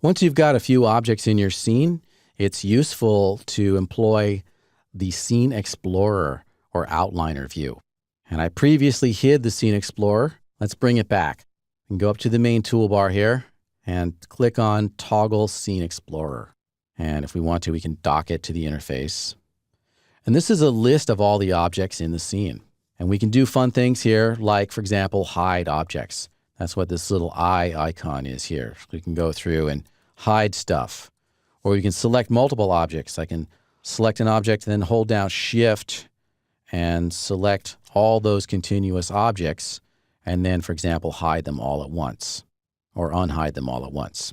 Once you've got a few objects in your scene, it's useful to employ the Scene Explorer or Outliner view. And I previously hid the Scene Explorer. Let's bring it back. And go up to the main toolbar here and click on Toggle Scene Explorer. And if we want to, we can dock it to the interface. And this is a list of all the objects in the scene. And we can do fun things here, like, for example, hide objects. That's what this little eye icon is here. We can go through and hide stuff. Or we can select multiple objects. I can select an object and then hold down Shift and select all those continuous objects. And then, for example, hide them all at once or unhide them all at once.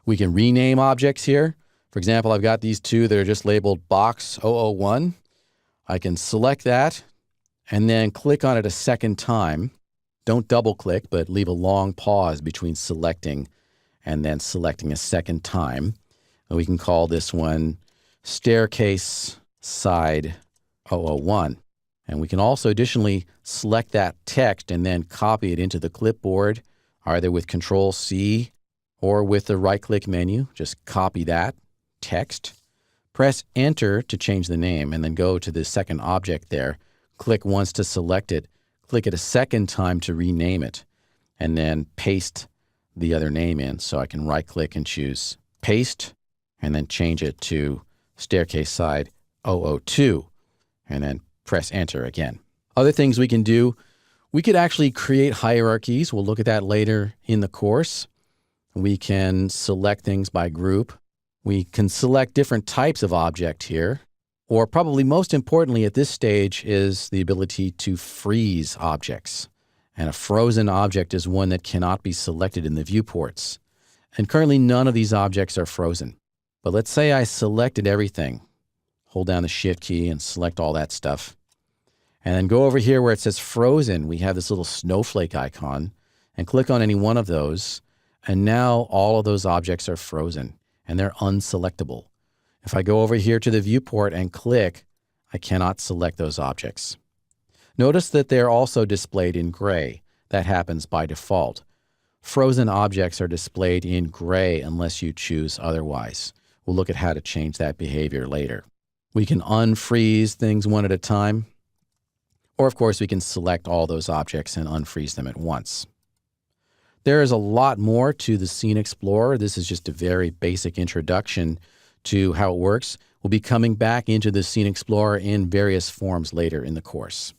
We can rename objects here. For example, I've got these two that are just labeled box 001. I can select that and then click on it a second time. Don't double click, but leave a long pause between selecting and then selecting a second time. And we can call this one staircase side 001. And we can also additionally select that text and then copy it into the clipboard, either with Control-C or with the right-click menu. Just copy that text. Press Enter to change the name, and then go to the second object there. Click once to select it. Click it a second time to rename it, and then paste the other name in. So I can right-click and choose Paste, and then change it to Staircase Side 002, and then press Enter again. Other things we can do, we could actually create hierarchies. We'll look at that later in the course. We can select things by group. We can select different types of object here. Or probably most importantly at this stage is the ability to freeze objects. And a frozen object is one that cannot be selected in the viewports. And currently none of these objects are frozen. But let's say I selected everything. Hold down the Shift key and select all that stuff. And then go over here where it says frozen. We have this little snowflake icon. And click on any one of those. And now all of those objects are frozen. And they're unselectable. If I go over here to the viewport and click, I cannot select those objects. Notice that they're also displayed in gray. That happens by default. Frozen objects are displayed in gray unless you choose otherwise. We'll look at how to change that behavior later. We can unfreeze things one at a time. Or of course, we can select all those objects and unfreeze them at once. There is a lot more to the Scene Explorer. This is just a very basic introduction to how it works. We'll be coming back into the Scene Explorer in various forms later in the course.